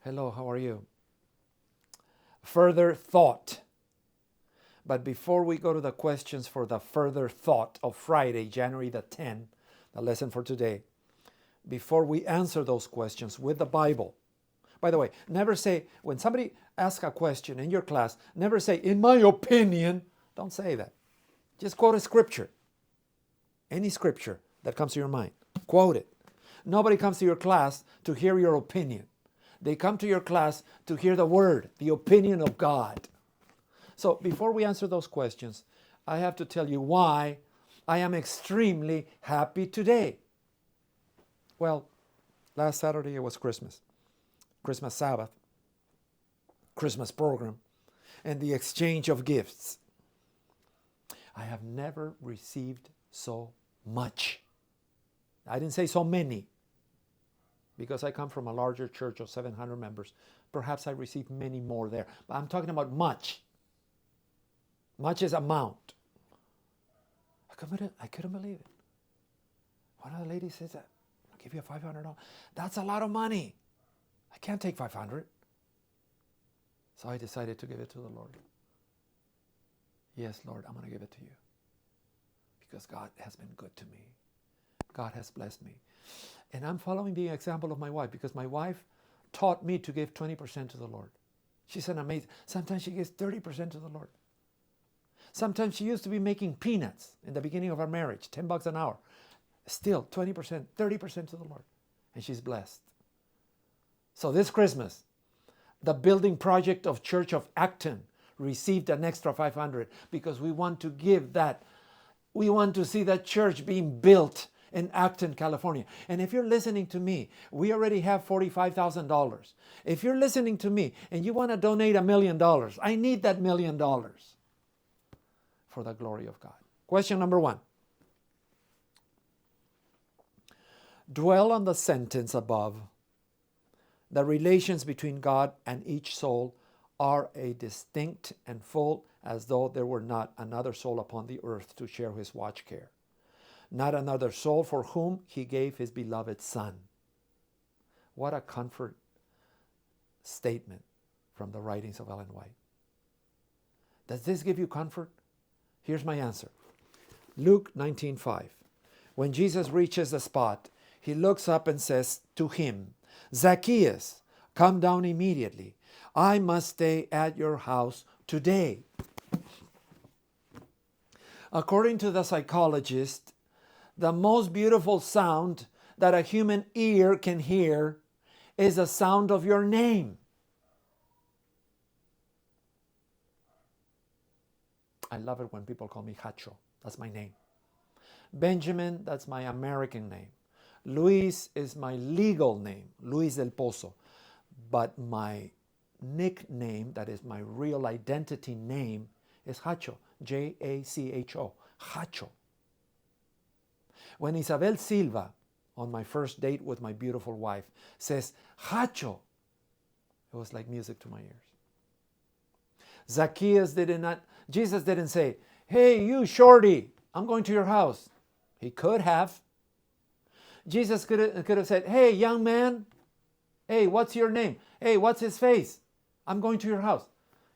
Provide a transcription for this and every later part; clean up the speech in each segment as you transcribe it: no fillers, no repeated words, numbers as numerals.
Hello, how are you? Further thought. But before we go to the questions for the further thought of Friday, January the 10th, the lesson for today, before we answer those questions with the Bible. By the way, never say, when somebody asks a question in your class, never say, in my opinion. Don't say that. Just quote a scripture. Any scripture that comes to your mind. Quote it. Nobody comes to your class to hear your opinion. They come to your class to hear the word, the opinion of God. So before we answer those questions, I have to tell you why I am extremely happy today. Well, last Saturday it was Christmas Sabbath, Christmas program, and the exchange of gifts. I have never received so much. I didn't say so many, because I come from a larger church of 700 members. Perhaps I received many more there. But I'm talking about much. Much is amount. I couldn't believe it. One of the ladies says that, I'll give you $500. That's a lot of money. I can't take 500. So I decided to give it to the Lord. Yes, Lord, I'm going to give it to you. Because God has been good to me. God has blessed me. And I'm following the example of my wife, because my wife taught me to give 20% to the Lord. She's an amazing. Sometimes she gives 30% to the Lord. Sometimes she used to be making peanuts in the beginning of our marriage, $10 an hour. Still 20%, 30% to the Lord. And she's blessed. So this Christmas, the building project of Church of Acton received an extra 500 because we want to give that. We want to see that church being built in Acton, California. And if you're listening to me, we already have $45,000. If you're listening to me and you want to donate $1 million, I need that $1 million for the glory of God. Question number 1. Dwell on the sentence above. The relations between God and each soul are a distinct and full, as though there were not another soul upon the earth to share his watch care. Not another soul for whom he gave his beloved Son. What a comfort statement from the writings of Ellen White. Does this give you comfort? Here's my answer. Luke 19:5. When Jesus reaches the spot, he looks up and says to him, Zacchaeus, come down immediately. I must stay at your house today. According to the psychologist, the most beautiful sound that a human ear can hear is the sound of your name. I love it when people call me Hacho. That's my name. Benjamin, that's my American name. Luis is my legal name, Luis del Pozo. But my nickname, that is my real identity name, is Hacho, J-A-C-H-O, Hacho. When Isabel Silva, on my first date with my beautiful wife, says, Hacho, it was like music to my ears. Jesus didn't say, hey, you shorty, I'm going to your house. He could have. Jesus could have said, hey, young man, hey, what's your name? Hey, what's his face? I'm going to your house.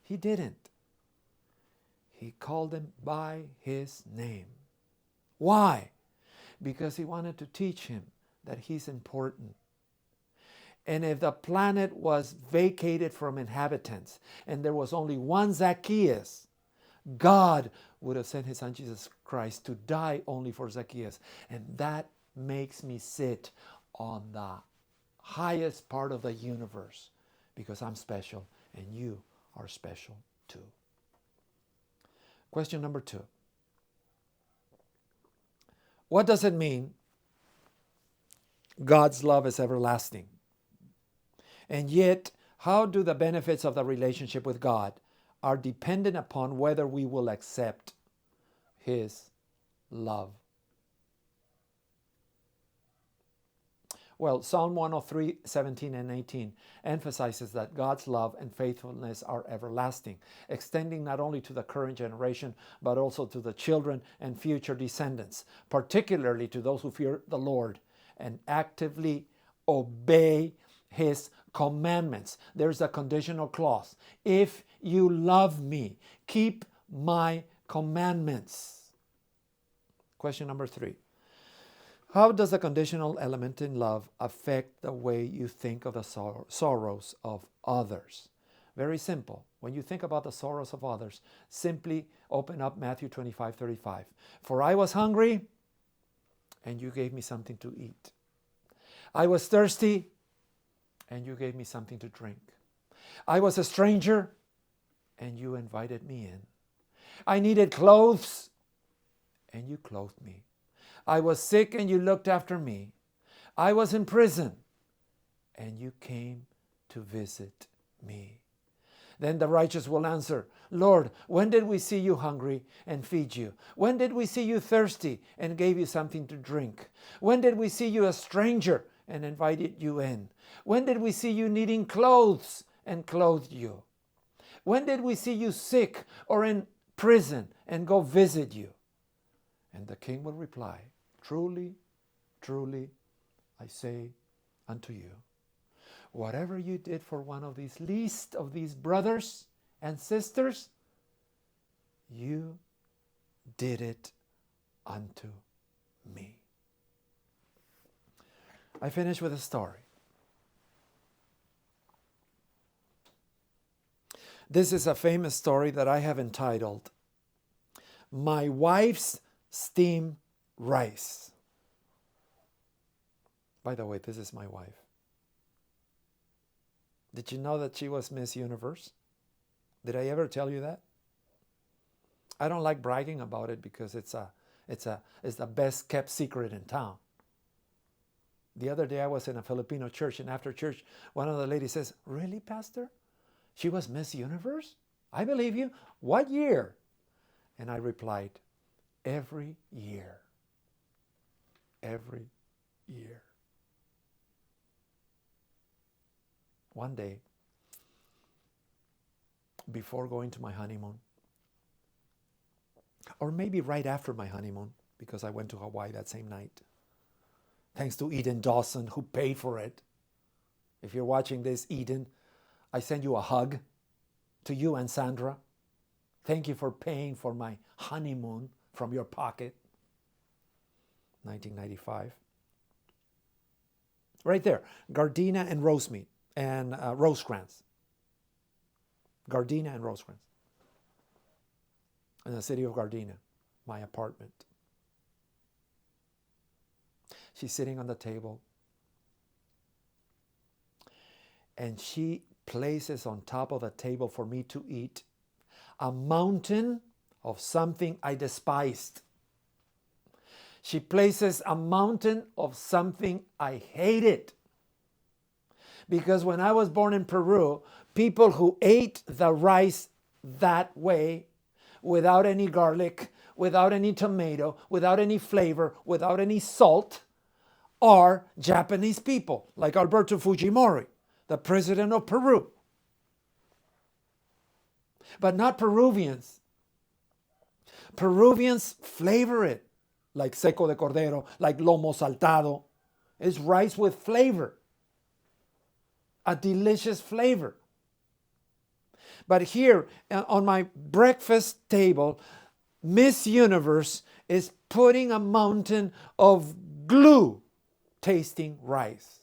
He didn't. He called him by his name. Why? Because he wanted to teach him that he's important. And if the planet was vacated from inhabitants and there was only one Zacchaeus, God would have sent his son Jesus Christ to die only for Zacchaeus. And that makes me sit on the highest part of the universe, because I'm special and you are special too. Question number 2. What does it mean God's love is everlasting? And yet, how do the benefits of the relationship with God are dependent upon whether we will accept his love? Well, Psalm 103, 17 and 18 emphasizes that God's love and faithfulness are everlasting, extending not only to the current generation, but also to the children and future descendants, particularly to those who fear the Lord and actively obey his commandments. There's a conditional clause. If you love me, keep my commandments. Question number 3. How does the conditional element in love affect the way you think of the sorrows of others? Very simple. When you think about the sorrows of others, simply open up Matthew 25:35. For I was hungry, and you gave me something to eat. I was thirsty, and you gave me something to drink. I was a stranger, and you invited me in. I needed clothes, and you clothed me. I was sick, and you looked after me. I was in prison, and you came to visit me. Then the righteous will answer, Lord, when did we see you hungry and feed you? When did we see you thirsty and gave you something to drink? When did we see you a stranger and invited you in? When did we see you needing clothes and clothed you? When did we see you sick or in prison and go visit you? And the king will reply, truly, truly, I say unto you, whatever you did for one of these least of these brothers and sisters, you did it unto me. I finish with a story. This is a famous story that I have entitled, My Wife's Steamed Rice. By the way, this is my wife. Did you know that she was Miss Universe? Did I ever tell you that? I don't like bragging about it because it's the best kept secret in town. The other day I was in a Filipino church, and after church, one of the ladies says, really, Pastor? She was Miss Universe? I believe you. What year? And I replied, every year. Every year. One day, before going to my honeymoon, or maybe right after my honeymoon, because I went to Hawaii that same night, thanks to Eden Dawson, who paid for it. If you're watching this, Eden, I send you a hug, to you and Sandra. Thank you for paying for my honeymoon from your pocket. 1995. Right there, Gardena and Rosemead. And Rosecrans. Gardena and Rosecrans. In the city of Gardena, my apartment. She's sitting on the table. And she places on top of the table for me to eat a mountain of something I despised. She places a mountain of something I hated. Because when I was born in Peru, people who ate the rice that way, without any garlic, without any tomato, without any flavor, without any salt, are Japanese people, like Alberto Fujimori, the president of Peru. But not Peruvians. Peruvians flavor it, like seco de cordero, like lomo saltado. It's rice with flavor. A delicious flavor. But here on my breakfast table, Miss Universe is putting a mountain of glue tasting rice.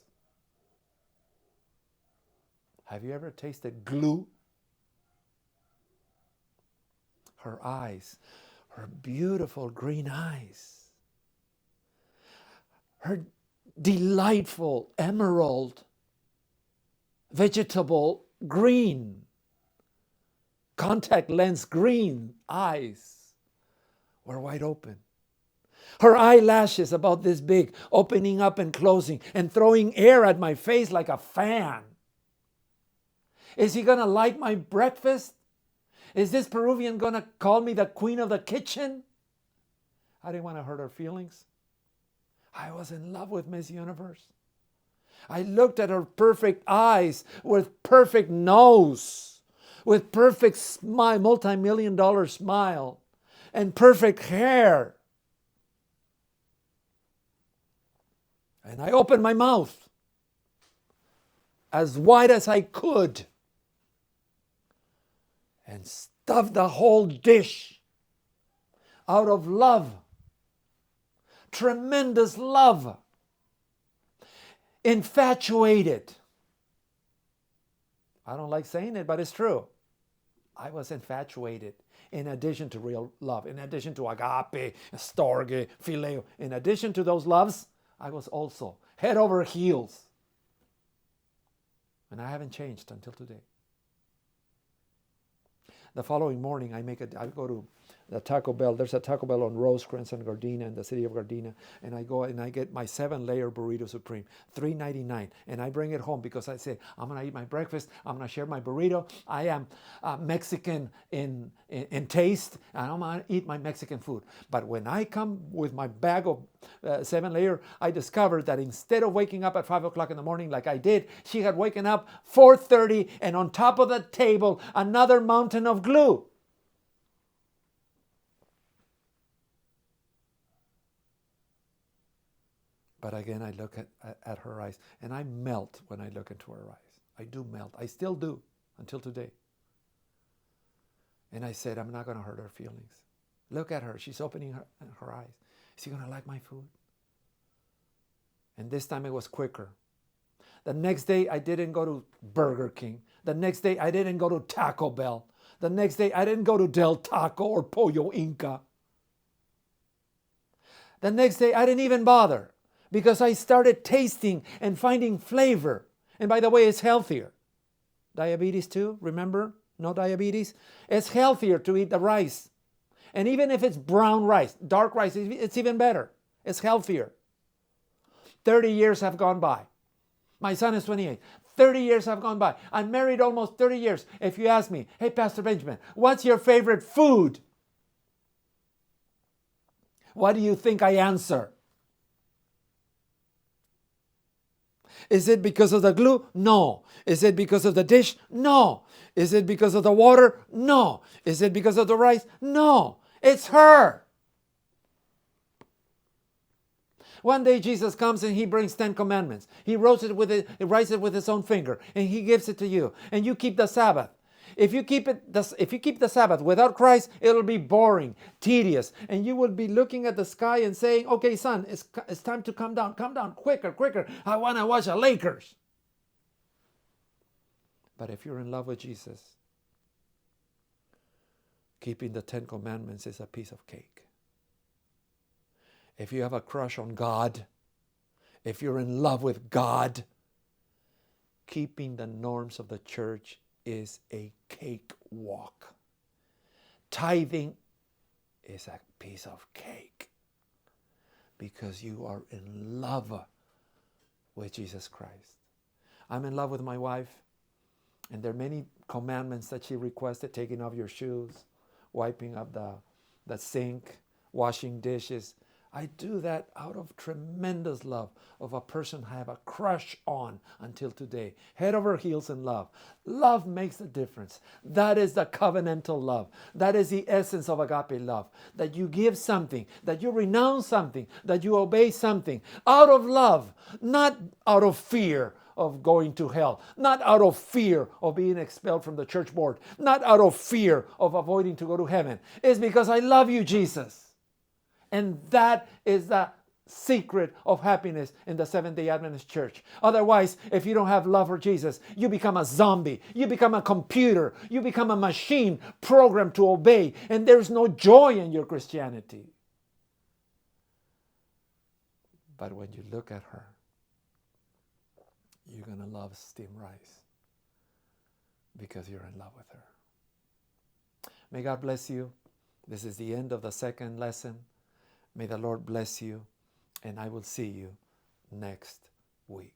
Have you ever tasted glue? Her eyes, her beautiful green eyes, her delightful emerald vegetable green, contact lens green eyes were wide open. Her eyelashes about this big, opening up and closing and throwing air at my face like a fan. Is he going to like my breakfast? Is this Peruvian going to call me the queen of the kitchen? I didn't want to hurt her feelings. I was in love with Miss Universe. I looked at her perfect eyes with perfect nose, with perfect smile, multi-million-dollar smile, and perfect hair. And I opened my mouth. as wide as I could and stuffed the whole dish out of love. Tremendous love. Infatuated. I don't like saying it, but it's true. I was infatuated in addition to real love, in addition to agape, storge, phileo. In addition to those loves, I was also head over heels. And I haven't changed until today. The following morning, I go to the Taco Bell. There's a Taco Bell on Rosecrans and Gardena in the city of Gardena. And I go and I get my 7-layer burrito supreme, $3.99. And I bring it home because I say, I'm going to eat my breakfast. I'm going to share my burrito. I am Mexican in taste, and I'm going to eat my Mexican food. But when I come with my bag of 7-layer, I discovered that instead of waking up at 5 o'clock in the morning like I did, she had waken up 4:30, and on top of the table, another mountain of glue. But again, I look at her eyes, and I melt when I look into her eyes. I do melt. I still do until today. And I said, I'm not going to hurt her feelings. Look at her. She's opening her eyes. Is she going to like my food? And this time it was quicker. The next day, I didn't go to Burger King. The next day, I didn't go to Taco Bell. The next day, I didn't go to Del Taco or Pollo Inca. The next day, I didn't even bother because I started tasting and finding flavor. And by the way, it's healthier. Diabetes too, remember? No diabetes. It's healthier to eat the rice. And even if it's brown rice, dark rice, it's even better. It's healthier. 30 years have gone by. My son is 28. 30 years have gone by. I'm married almost 30 years. If you ask me, hey, Pastor Benjamin, what's your favorite food? What do you think I answer? Is it because of the glue? No. Is it because of the dish? No. Is it because of the water? No. Is it because of the rice? No. It's her. One day Jesus comes and he brings 10 commandments. He writes it with his own finger and he gives it to you. And you keep the Sabbath. If you keep the Sabbath without Christ, it'll be boring, tedious, and you will be looking at the sky and saying, okay, son, it's time to come down, quicker. I want to watch the Lakers. But if you're in love with Jesus, keeping the 10 commandments is a piece of cake. If you have a crush on God, if you're in love with God, keeping the norms of the church is a cakewalk. Tithing is a piece of cake because you are in love with Jesus Christ. I'm in love with my wife, and there are many commandments that she requested: taking off your shoes, wiping up the sink, washing dishes. I do that out of tremendous love of a person I have a crush on until today. Head over heels in love. Love makes a difference. That is the covenantal love. That is the essence of agape love. That you give something, that you renounce something, that you obey something out of love, not out of fear of going to hell, not out of fear of being expelled from the church board, not out of fear of avoiding to go to heaven. It's because I love you, Jesus. And that is the secret of happiness in the Seventh-day Adventist Church. Otherwise, if you don't have love for Jesus, you become a zombie. You become a computer. You become a machine programmed to obey. And there's no joy in your Christianity. But when you look at her, you're going to love steamed rice because you're in love with her. May God bless you. This is the end of the second lesson. May the Lord bless you, and I will see you next week.